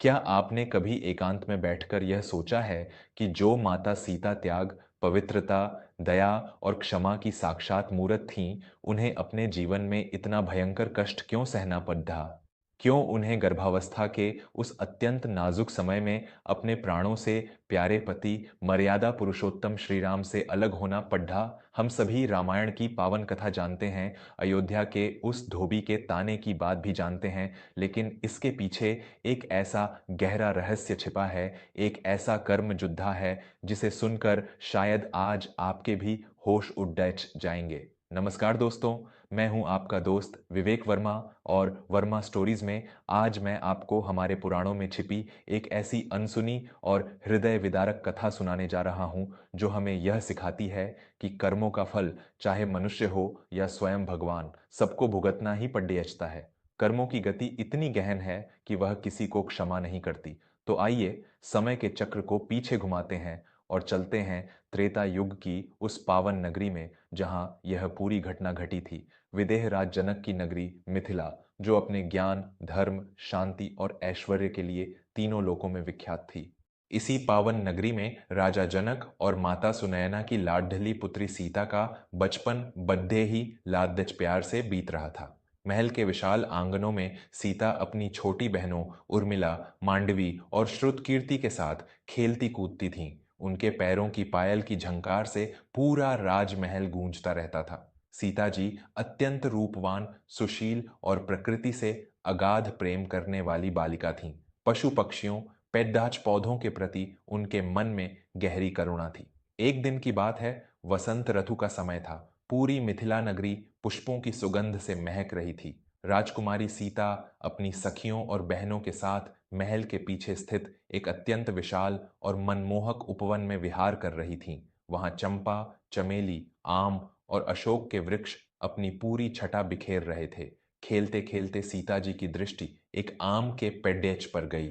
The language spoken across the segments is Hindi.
क्या आपने कभी एकांत में बैठकर यह सोचा है कि जो माता सीता त्याग, पवित्रता, दया और क्षमा की साक्षात मूरत थीं, उन्हें अपने जीवन में इतना भयंकर कष्ट क्यों सहना पड़ा? क्यों उन्हें गर्भावस्था के उस अत्यंत नाजुक समय में अपने प्राणों से प्यारे पति, मर्यादा पुरुषोत्तम श्री राम से अलग होना पड़ा? हम सभी रामायण की पावन कथा जानते हैं, अयोध्या के उस धोबी के ताने की बात भी जानते हैं, लेकिन इसके पीछे एक ऐसा गहरा रहस्य छिपा है, एक ऐसा कर्म योद्धा है जिसे सुनकर शायद आज आपके भी होश उड़ जाएंगे। नमस्कार दोस्तों, मैं हूं आपका दोस्त विवेक वर्मा और वर्मा स्टोरीज में आज मैं आपको हमारे पुराणों में छिपी एक ऐसी अनसुनी और हृदय विदारक कथा सुनाने जा रहा हूं जो हमें यह सिखाती है कि कर्मों का फल चाहे मनुष्य हो या स्वयं भगवान, सबको भुगतना ही पड़ता है। कर्मों की गति इतनी गहन है कि वह किसी को क्षमा नहीं करती। तो आइए समय के चक्र को पीछे घुमाते हैं और चलते हैं त्रेता युग की उस पावन नगरी में जहां यह पूरी घटना घटी थी। विदेह राज जनक की नगरी मिथिला, जो अपने ज्ञान, धर्म, शांति और ऐश्वर्य के लिए तीनों लोकों में विख्यात थी। इसी पावन नगरी में राजा जनक और माता सुनयना की लाडली पुत्री सीता का बचपन बड्डे ही लादच प्यार से बीत रहा था। महल के विशाल आंगनों में सीता अपनी छोटी बहनों उर्मिला, मांडवी और श्रुतकीर्ति के साथ खेलती कूदती थीं। उनके पैरों की पायल की झंकार से पूरा राजमहल गूंजता रहता था। सीता जी अत्यंत रूपवान, सुशील और प्रकृति से अगाध प्रेम करने वाली बालिका थीं। पशु पक्षियों, पेड्डाच पौधों के प्रति उनके मन में गहरी करुणा थी। एक दिन की बात है, वसंत ऋतु का समय था। पूरी मिथिला नगरी पुष्पों की सुगंध से महक रही थी। राजकुमारी सीता अपनी सखियों और बहनों के साथ महल के पीछे स्थित एक अत्यंत विशाल और मनमोहक उपवन में विहार कर रही थीं। वहां चंपा, चमेली, आम और अशोक के वृक्ष अपनी पूरी छटा बिखेर रहे थे। खेलते खेलते सीता जी की दृष्टि एक आम के पेड्डेच पर गई।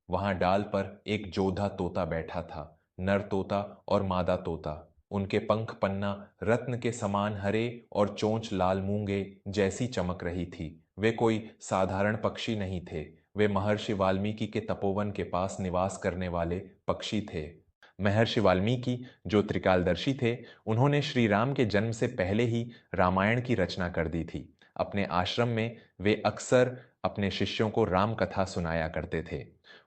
वहां डाल पर एक जोधा तोता बैठा था, नर तोता और मादा तोता। उनके पंख पन्ना रत्न के समान हरे और चोंच लाल मूंगे जैसी चमक रही थी। वे कोई साधारण पक्षी नहीं थे, वे महर्षि वाल्मीकि के तपोवन के पास निवास करने वाले पक्षी थे। महर्षि वाल्मीकि जो त्रिकालदर्शी थे, उन्होंने श्री राम के जन्म से पहले ही रामायण की रचना कर दी थी। अपने आश्रम में वे अक्सर अपने शिष्यों को राम कथा सुनाया करते थे।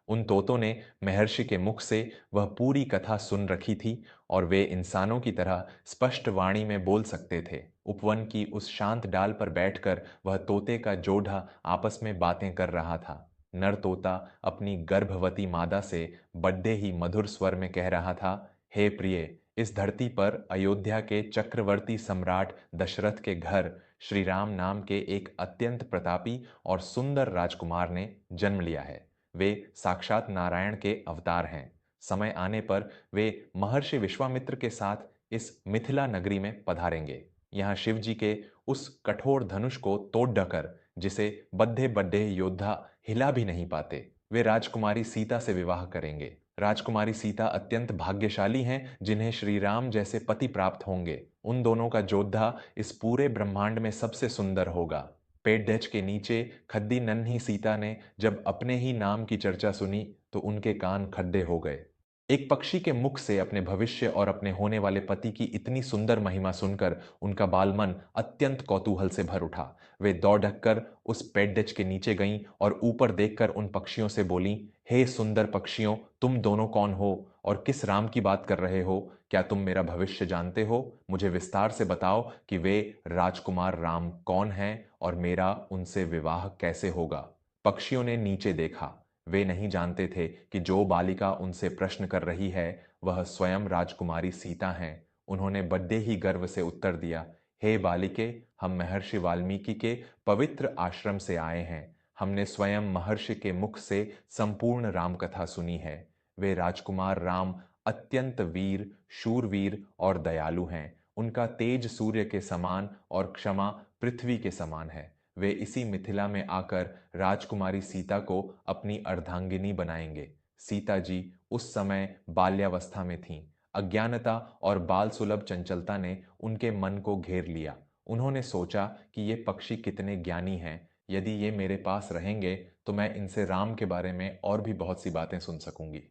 उन तोतों ने महर्षि के मुख से वह पूरी कथा सुन रखी थी और वे इंसानों की तरह स्पष्ट वाणी में बोल सकते थे। उपवन की उस शांत डाल पर बैठकर वह तोते का जोड़ा आपस में बातें कर रहा था। नर तोता अपनी गर्भवती मादा से बड्डे ही मधुर स्वर में कह रहा था, हे प्रिय, इस धरती पर अयोध्या के चक्रवर्ती सम्राट दशरथ के घर श्री राम नाम के एक अत्यंत प्रतापी और सुंदर राजकुमार ने जन्म लिया है। वे साक्षात नारायण के अवतार हैं। समय आने पर वे महर्षि विश्वामित्र के साथ इस मिथिला नगरी में पधारेंगे। यहाँ शिव जी के उस कठोर धनुष को तोड़ ढकर जिसे बद्धे बड्ढे योद्धा हिला भी नहीं पाते, वे राजकुमारी सीता से विवाह करेंगे। राजकुमारी सीता अत्यंत भाग्यशाली हैं जिन्हें श्री राम जैसे पति प्राप्त होंगे। उन दोनों का योद्धा इस पूरे ब्रह्मांड में सबसे सुंदर होगा। पेट डच के नीचे खद्दी नन्ही सीता ने जब अपने ही नाम की चर्चा सुनी तो उनके कान खड्डे हो गए। एक पक्षी के मुख से अपने भविष्य और अपने होने वाले पति की इतनी सुंदर महिमा सुनकर उनका बालमन अत्यंत कौतूहल से भर उठा। वे दौड़ ढककर उस पेड़ के नीचे गईं और ऊपर देखकर उन पक्षियों से बोलीं, हे सुंदर पक्षियों, तुम दोनों कौन हो और किस राम की बात कर रहे हो? क्या तुम मेरा भविष्य जानते हो? मुझे विस्तार से बताओ कि वे राजकुमार राम कौन हैं और मेरा उनसे विवाह कैसे होगा। पक्षियों ने नीचे देखा। वे नहीं जानते थे कि जो बालिका उनसे प्रश्न कर रही है वह स्वयं राजकुमारी सीता हैं। उन्होंने बड़े ही गर्व से उत्तर दिया, हे बालिके, हम महर्षि वाल्मीकि के पवित्र आश्रम से आए हैं। हमने स्वयं महर्षि के मुख से संपूर्ण राम कथा सुनी है। वे राजकुमार राम अत्यंत वीर, शूरवीर और दयालु हैं। उनका तेज सूर्य के समान और क्षमा पृथ्वी के समान है। वे इसी मिथिला में आकर राजकुमारी सीता को अपनी अर्धांगिनी बनाएंगे। सीता जी उस समय बाल्यावस्था में थीं। अज्ञानता और बाल सुलभ चंचलता ने उनके मन को घेर लिया। उन्होंने सोचा कि ये पक्षी कितने ज्ञानी हैं, यदि ये मेरे पास रहेंगे तो मैं इनसे राम के बारे में और भी बहुत सी बातें सुन सकूंगी।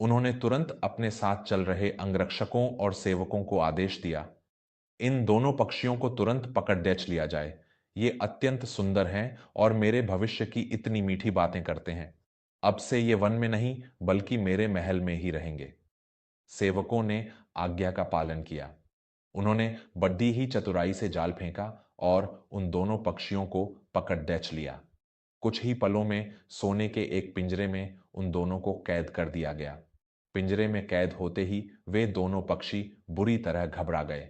उन्होंने तुरंत अपने साथ चल रहे अंगरक्षकों और सेवकों को आदेश दिया, इन दोनों पक्षियों को तुरंत पकड़ डेच लिया जाए। ये अत्यंत सुंदर हैं और मेरे भविष्य की इतनी मीठी बातें करते हैं। अब से ये वन में नहीं बल्कि मेरे महल में ही रहेंगे। सेवकों ने आज्ञा का पालन किया। उन्होंने बड़ी ही चतुराई से जाल फेंका और उन दोनों पक्षियों को पकड़ डेच लिया। कुछ ही पलों में सोने के एक पिंजरे में उन दोनों को कैद कर दिया गया। पिंजरे में कैद होते ही वे दोनों पक्षी बुरी तरह घबरा गए।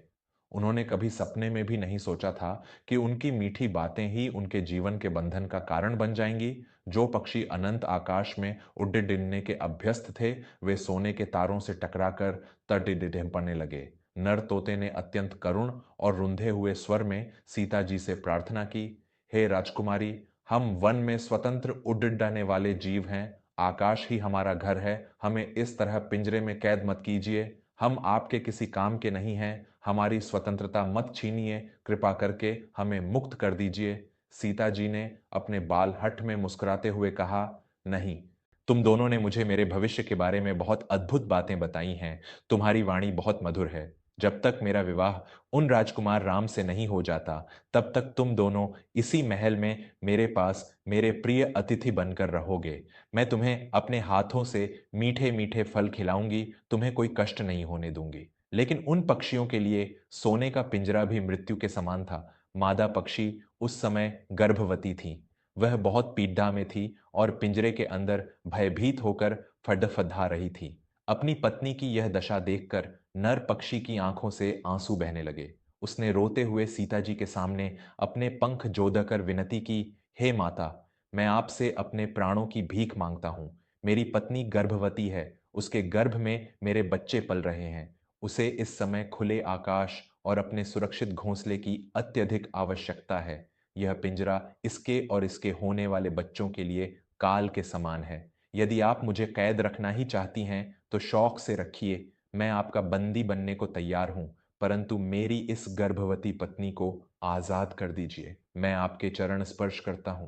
उन्होंने कभी सपने में भी नहीं सोचा था कि उनकी मीठी बातें ही उनके जीवन के बंधन का कारण बन जाएंगी। जो पक्षी अनंत आकाश में उड्डे के अभ्यस्त थे, वे सोने के तारों से टकराकर तड़िड़िड़िपने लगे। नर तोते ने अत्यंत करुण और रुंधे हुए स्वर में सीता जी से प्रार्थना की, हे राजकुमारी, हम वन में स्वतंत्र उड़ने वाले जीव हैं। आकाश ही हमारा घर है। हमें इस तरह पिंजरे में कैद मत कीजिए। हम आपके किसी काम के नहीं हैं। हमारी स्वतंत्रता मत छीनिए। कृपा करके हमें मुक्त कर दीजिए। सीता जी ने अपने बाल हठ में मुस्कुराते हुए कहा, नहीं, तुम दोनों ने मुझे मेरे भविष्य के बारे में बहुत अद्भुत बातें बताई हैं। तुम्हारी वाणी बहुत मधुर है। जब तक मेरा विवाह उन राजकुमार राम से नहीं हो जाता, तब तक तुम दोनों इसी महल में मेरे पास मेरे प्रिय अतिथि बनकर रहोगे। मैं तुम्हें अपने हाथों से मीठे मीठे फल खिलाऊंगी, तुम्हें कोई कष्ट नहीं होने दूंगी। लेकिन उन पक्षियों के लिए सोने का पिंजरा भी मृत्यु के समान था। मादा पक्षी उस समय गर्भवती थी। वह बहुत पीड़ा में थी और पिंजरे के अंदर भयभीत होकर फडफडा रही थी। अपनी पत्नी की यह दशा देखकर नर पक्षी की आंखों से आंसू बहने लगे। उसने रोते हुए सीता जी के सामने अपने पंख जोड़कर विनती की, हे माता, मैं आपसे अपने प्राणों की भीख मांगता हूं। मेरी पत्नी गर्भवती है। उसके गर्भ में मेरे बच्चे पल रहे हैं। उसे इस समय खुले आकाश और अपने सुरक्षित घोंसले की अत्यधिक आवश्यकता है। यह पिंजरा इसके और इसके होने वाले बच्चों के लिए काल के समान है। यदि आप मुझे कैद रखना ही चाहती हैं तो शौक से रखिए। मैं आपका बंदी बनने को तैयार हूं, परंतु मेरी इस गर्भवती पत्नी को आजाद कर दीजिए। मैं आपके चरण स्पर्श करता हूं।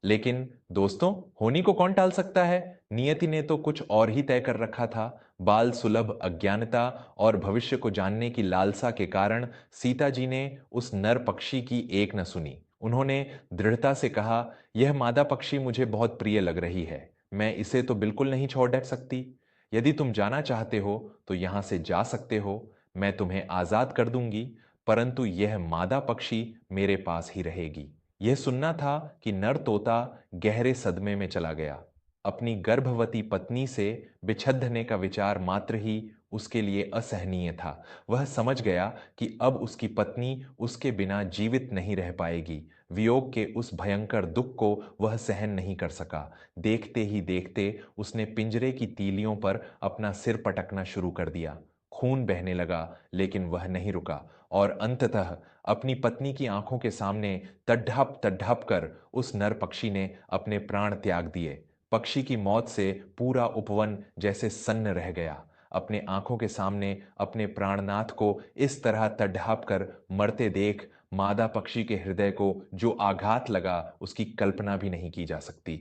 लेकिन दोस्तों, होनी को कौन टाल सकता है? नियति ने तो कुछ और ही तय कर रखा था। बाल सुलभ अज्ञानता और भविष्य को जानने की लालसा के कारण सीता जी ने उस नर पक्षी की एक न सुनी। उन्होंने दृढ़ता से कहा, यह मादा पक्षी मुझे बहुत प्रिय लग रही है। मैं इसे तो बिल्कुल नहीं छोड़ डर सकती। यदि तुम जाना चाहते हो तो यहां से जा सकते हो। मैं तुम्हें आजाद कर दूंगी, परंतु यह मादा पक्षी मेरे पास ही रहेगी। यह सुनना था कि नर तोता गहरे सदमे में चला गया। अपनी गर्भवती पत्नी से बिछड़ने का विचार मात्र ही उसके लिए असहनीय था। वह समझ गया कि अब उसकी पत्नी उसके बिना जीवित नहीं रह पाएगी। वियोग के उस भयंकर दुख को वह सहन नहीं कर सका। देखते ही देखते उसने पिंजरे की तीलियों पर अपना सिर पटकना शुरू कर दिया। खून बहने लगा, लेकिन वह नहीं रुका और अंततः अपनी पत्नी की आंखों के सामने तड्ढाप तड्ढाप कर उस नर पक्षी ने अपने प्राण त्याग दिए। पक्षी की मौत से पूरा उपवन जैसे सन्न रह गया। अपने आंखों के सामने अपने प्राणनाथ को इस तरह तड़ाप कर मरते देख मादा पक्षी के हृदय को जो आघात लगा, उसकी कल्पना भी नहीं की जा सकती।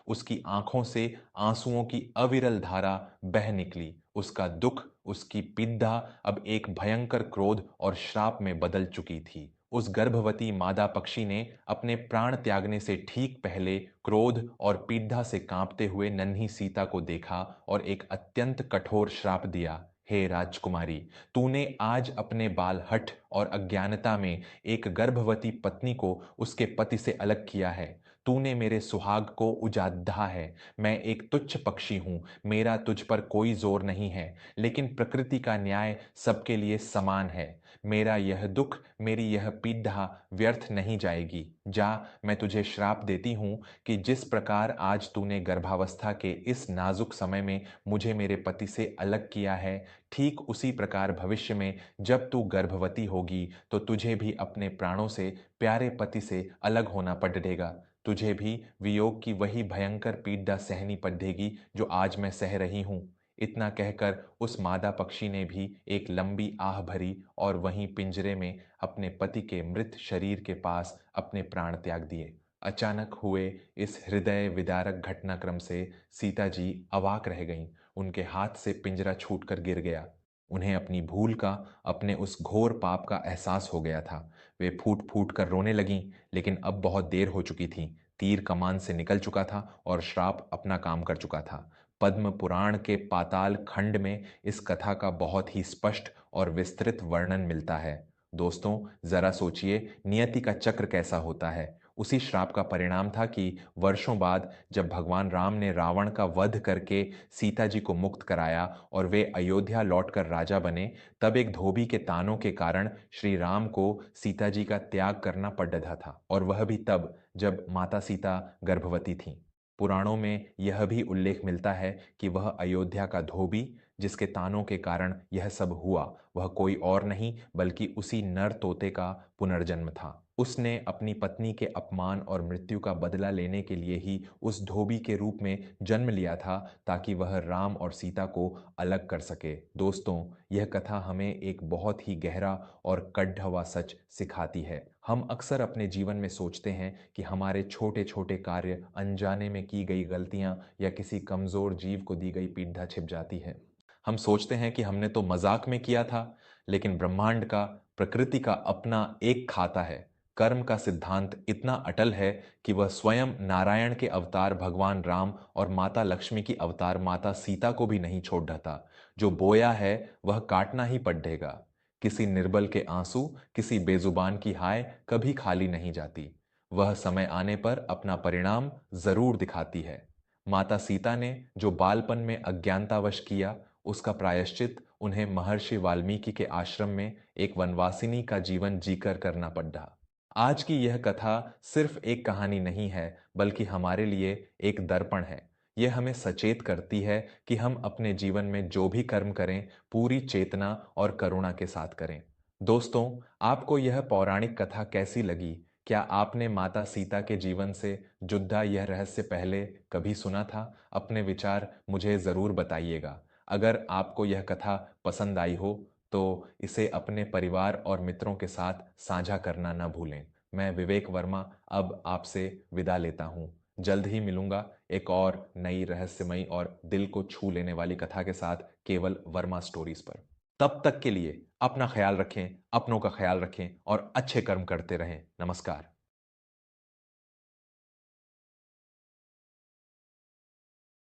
उसकी आंखों से आंसुओं की अविरल धारा बह निकली। उसका दुख, उसकी पीड़ा अब एक भयंकर क्रोध और श्राप में बदल चुकी थी। उस गर्भवती मादा पक्षी ने अपने प्राण त्यागने से ठीक पहले क्रोध और पीड़ा से कांपते हुए नन्ही सीता को देखा और एक अत्यंत कठोर श्राप दिया, हे राजकुमारी, तूने आज अपने बाल हठ और अज्ञानता में एक गर्भवती पत्नी को उसके पति से अलग किया है। तूने मेरे सुहाग को उजाड़ा है। मैं एक तुच्छ पक्षी हूं। मेरा तुझ पर कोई जोर नहीं है, लेकिन प्रकृति का न्याय सबके लिए समान है। मेरा यह दुख, मेरी यह पीड़ा व्यर्थ नहीं जाएगी। जा, मैं तुझे श्राप देती हूं कि जिस प्रकार आज तूने गर्भावस्था के इस नाजुक समय में मुझे मेरे पति से अलग किया है, ठीक उसी प्रकार भविष्य में जब तू गर्भवती होगी तो तुझे भी अपने प्राणों से, प्यारे पति से अलग होना पड़ेगा। तुझे भी वियोग की वही भयंकर पीड़ा सहनी पड़ेगी जो आज मैं सह रही हूं। इतना कहकर उस मादा पक्षी ने भी एक लंबी आह भरी और वहीं पिंजरे में अपने पति के मृत शरीर के पास अपने प्राण त्याग दिए। अचानक हुए इस हृदय विदारक घटनाक्रम से सीता जी अवाक रह गईं। उनके हाथ से पिंजरा छूटकर गिर गया। उन्हें अपनी भूल का, अपने उस घोर पाप का एहसास हो गया था। वे फूट फूट कर रोने लगीं, लेकिन अब बहुत देर हो चुकी थी। तीर कमान से निकल चुका था और श्राप अपना काम कर चुका था। पद्म पुराण के पाताल खंड में इस कथा का बहुत ही स्पष्ट और विस्तृत वर्णन मिलता है। दोस्तों, जरा सोचिए, नियति का चक्र कैसा होता है। उसी श्राप का परिणाम था कि वर्षों बाद जब भगवान राम ने रावण का वध करके सीता जी को मुक्त कराया और वे अयोध्या लौटकर राजा बने, तब एक धोबी के तानों के कारण श्री राम को सीता जी का त्याग करना पड़ रहा था, और वह भी तब जब माता सीता गर्भवती थीं। पुराणों में यह भी उल्लेख मिलता है कि वह अयोध्या का धोबी, जिसके तानों के कारण यह सब हुआ, वह कोई और नहीं बल्कि उसी नर तोते का पुनर्जन्म था। उसने अपनी पत्नी के अपमान और मृत्यु का बदला लेने के लिए ही उस धोबी के रूप में जन्म लिया था, ताकि वह राम और सीता को अलग कर सके। दोस्तों, यह कथा हमें एक बहुत ही गहरा और कड़ा हुआ सच सिखाती है। हम अक्सर अपने जीवन में सोचते हैं कि हमारे छोटे छोटे कार्य, अनजाने में की गई गलतियां या किसी कमजोर जीव को दी गई पीड़ा छिप जाती है। हम सोचते हैं कि हमने तो मजाक में किया था, लेकिन ब्रह्मांड का, प्रकृति का अपना एक खाता है। कर्म का सिद्धांत इतना अटल है कि वह स्वयं नारायण के अवतार भगवान राम और माता लक्ष्मी की अवतार माता सीता को भी नहीं छोड़ देता। जो बोया है वह काटना ही पड़ेगा। किसी निर्बल के आंसू, किसी बेजुबान की हाय कभी खाली नहीं जाती। वह समय आने पर अपना परिणाम जरूर दिखाती है। माता सीता ने जो बालपन में अज्ञानतावश किया, उसका प्रायश्चित उन्हें महर्षि वाल्मीकि के आश्रम में एक वनवासिनी का जीवन जीकर करना पड़ा। आज की यह कथा सिर्फ एक कहानी नहीं है, बल्कि हमारे लिए एक दर्पण है। यह हमें सचेत करती है कि हम अपने जीवन में जो भी कर्म करें, पूरी चेतना और करुणा के साथ करें। दोस्तों, आपको यह पौराणिक कथा कैसी लगी? क्या आपने माता सीता के जीवन से जुड़ा यह रहस्य पहले कभी सुना था? अपने विचार मुझे ज़रूर बताइएगा। अगर आपको यह कथा पसंद आई हो, तो इसे अपने परिवार और मित्रों के साथ साझा करना न भूलें। मैं विवेक वर्मा अब आपसे विदा लेता हूँ। जल्द ही मिलूंगा एक और नई रहस्यमयी और दिल को छू लेने वाली कथा के साथ, केवल वर्मा स्टोरीज पर। तब तक के लिए अपना ख्याल रखें, अपनों का ख्याल रखें और अच्छे कर्म करते रहें। नमस्कार।